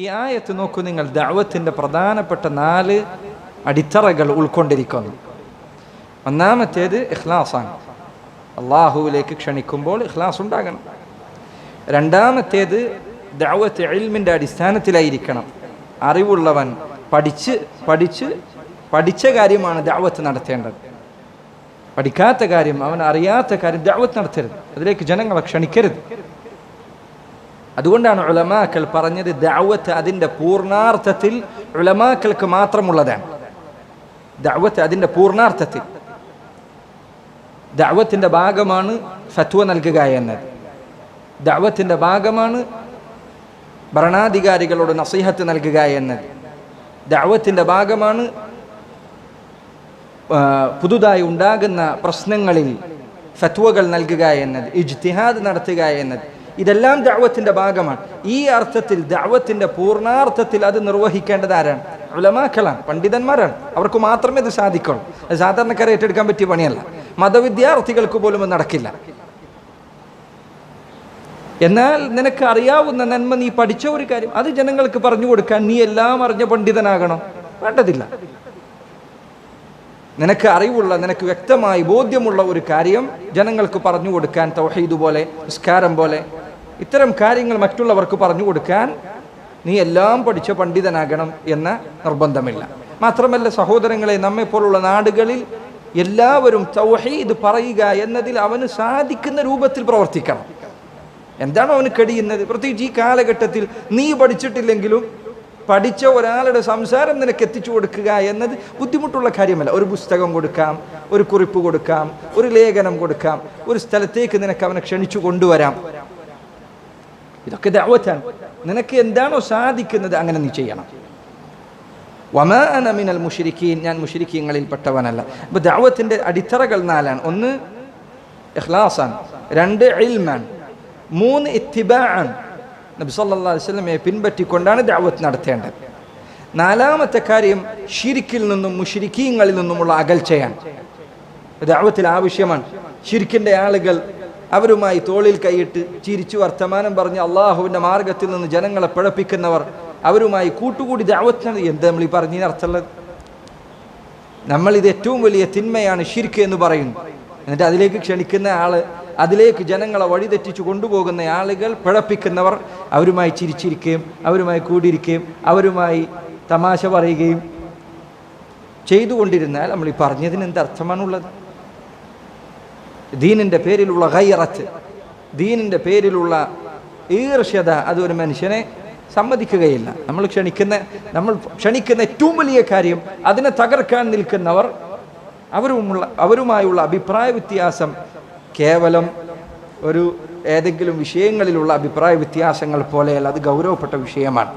ഈ ആയത്ത് നോക്കൂ നിങ്ങൾ, ദഅവത്തിന്റെ പ്രധാനപ്പെട്ട 4 അടിത്തറകൾ ഉൾക്കൊണ്ടിരിക്കുന്നു. ഒന്നാമത്തേത് ഇഖ്ലാസാണ്. അള്ളാഹുവിലേക്ക് ക്ഷണിക്കുമ്പോൾ ഇഖ്ലാസ് ഉണ്ടാകണം. രണ്ടാമത്തേത് ദഅവത്ത് ഇൽമിന്റെ അടിസ്ഥാനത്തിലായിരിക്കണം. അറിവുള്ളവൻ പഠിച്ച കാര്യമാണ് ദഅവത്ത് നടത്തേണ്ടത്. പഠിക്കാത്ത കാര്യം, അവൻ അറിയാത്ത കാര്യം ദഅവത്ത് നടത്തരുത്, അതിലേക്ക് ജനങ്ങളെ ക്ഷണിക്കരുത്. അതുകൊണ്ടാണ് ഉലമാക്കൾ പറഞ്ഞത് ദഅവത്ത് അതിൻ്റെ പൂർണ്ണാർത്ഥത്തിൽ ഉലമാക്കൾക്ക് മാത്രമുള്ളതാണ്. ദഅവത്ത് അതിൻ്റെ പൂർണ്ണാർത്ഥത്തിൽ ദഅവത്തിൻ്റെ ഭാഗമാണ് ഫത്വ നൽകുക എന്നത്. ദഅവത്തിൻ്റെ ഭാഗമാണ് ഭരണാധികാരികളോട് നസീഹത്ത് നൽകുക എന്നത്. ദഅവത്തിൻ്റെ ഭാഗമാണ് പുതുതായി ഉണ്ടാകുന്ന പ്രശ്നങ്ങളിൽ ഫത്വകൾ നൽകുക എന്നത്, ഇജ്തിഹാദ് നടത്തുക എന്നത്. ഇതെല്ലാം ദഅവത്തിന്റെ ഭാഗമാണ്. ഈ അർത്ഥത്തിൽ ദഅവത്തിന്റെ പൂർണ്ണാർത്ഥത്തിൽ അത് നിർവഹിക്കേണ്ടത് ആരാണ്? ഉലമാക്കളാണ്, പണ്ഡിതന്മാരാണ്. അവർക്ക് മാത്രമേ ഇത് സാധിക്കുള്ളൂ. അത് സാധാരണക്കാരെ ഏറ്റെടുക്കാൻ പറ്റിയ പണിയല്ല. മതവിദ്യാർത്ഥികൾക്ക് പോലും അത് നടക്കില്ല. എന്നാൽ നിനക്ക് അറിയാവുന്ന നന്മ, നീ പഠിച്ച ഒരു കാര്യം, അത് ജനങ്ങൾക്ക് പറഞ്ഞു കൊടുക്കാൻ നീ എല്ലാം അറിഞ്ഞ പണ്ഡിതനാകണം, വേണ്ടതില്ല. നിനക്ക് അറിവുള്ള, നിനക്ക് വ്യക്തമായി ബോധ്യമുള്ള ഒരു കാര്യം ജനങ്ങൾക്ക് പറഞ്ഞു കൊടുക്കാൻ, തൗഹീദ് പോലെ, നിസ്കാരം പോലെ ഇത്തരം കാര്യങ്ങൾ മറ്റുള്ളവർക്ക് പറഞ്ഞു കൊടുക്കാൻ നീ എല്ലാം പഠിച്ച പണ്ഡിതനാകണം എന്ന നിർബന്ധമില്ല. മാത്രമല്ല സഹോദരങ്ങളെ, നമ്മെപ്പോലുള്ള നാടുകളിൽ എല്ലാവരും തൗഹീദ് പറയുക എന്നതിൽ അവന് സാധിക്കുന്ന രൂപത്തിൽ പ്രവർത്തിക്കണം. എന്താണോ അവന് കഴിയുന്നത്, പ്രത്യേകിച്ച് ഈ കാലഘട്ടത്തിൽ നീ പഠിച്ചിട്ടില്ലെങ്കിലും പഠിച്ച ഒരാളുടെ സംസാരം നിനക്ക് എത്തിച്ചു കൊടുക്കുക എന്നത് ബുദ്ധിമുട്ടുള്ള കാര്യമല്ല. ഒരു പുസ്തകം കൊടുക്കാം, ഒരു കുറിപ്പ് കൊടുക്കാം, ഒരു ലേഖനം കൊടുക്കാം, ഒരു സ്ഥലത്തേക്ക് നിനക്ക് അവനെ ക്ഷണിച്ചു കൊണ്ടുവരാം. ഇതൊക്കെ ദഅവത്താണ്. നിനക്ക് എന്താണോ സാധിക്കുന്നത് അങ്ങനെ നീ ചെയ്യണം. വമാ അന മിനൽ മുശ്രിക്കീൻ, ഞാൻ മുശ്രിക്കീങ്ങളിൽ പെട്ടവനല്ല. അപ്പോൾ ദഅവത്തിന്റെ അടിത്തറകൾ 4ആണ്. 1 ഇഖ്ലാസാണ്, 2 ഇൽമാണ്, 3 ഇത്തിബാഅൻ, നബി സല്ലല്ലാഹു അലൈഹി വസല്ലമയെ പിൻപറ്റിക്കൊണ്ടാണ് ദഅവത്ത് നടത്തേണ്ടത്. 4ാമത്തെ കാര്യം ശിർക്കിൽ നിന്നും മുശ്രിക്കീങ്ങളിൽ നിന്നുമുള്ള അകൽച്ചയാണ്. ദഅവത്തിൽ ആവശ്യമാണ്. ശിർക്കിന്റെ ആളുകൾ, അവരുമായി തോളിൽ കൈയിട്ട് ചിരിച്ചു വർത്തമാനം പറഞ്ഞ് അള്ളാഹുവിൻ്റെ മാർഗത്തിൽ നിന്ന് ജനങ്ങളെ പിഴപ്പിക്കുന്നവർ, അവരുമായി കൂട്ടുകൂടി ദഅവത്ത്. എന്താ നമ്മൾ ഈ പറഞ്ഞതിന് അർത്ഥമുള്ളത്? നമ്മളിത് ഏറ്റവും വലിയ തിന്മയാണ് ശിർക്ക് എന്ന് പറയുന്നു. എന്നിട്ട് അതിലേക്ക് ക്ഷണിക്കുന്ന ആള്, അതിലേക്ക് ജനങ്ങളെ വഴിതെറ്റിച്ചു കൊണ്ടുപോകുന്ന ആളുകൾ, പിഴപ്പിക്കുന്നവർ, അവരുമായി ചിരിച്ചിരിക്കുകയും അവരുമായി കൂടിയിരിക്കുകയും അവരുമായി തമാശ പറയുകയും ചെയ്തുകൊണ്ടിരുന്നാൽ നമ്മൾ ഈ പറഞ്ഞതിന് എന്തർത്ഥമാണുള്ളത്? ദീനിൻ്റെ പേരിലുള്ള ഗൈറത്ത്, ദീനിൻ്റെ പേരിലുള്ള ഈർഷ്യത, അതൊരു മനുഷ്യനെ സമ്മതിക്കുകയില്ല. നമ്മൾ ക്ഷണിക്കുന്ന ഏറ്റവും വലിയ കാര്യം, അതിനെ തകർക്കാൻ നിൽക്കുന്നവർ, അവരുമായുള്ള അഭിപ്രായ വ്യത്യാസം കേവലം ഏതെങ്കിലും വിഷയങ്ങളിലുള്ള അഭിപ്രായ വ്യത്യാസങ്ങൾ പോലെയല്ല, അത് ഗൗരവപ്പെട്ട വിഷയമാണ്.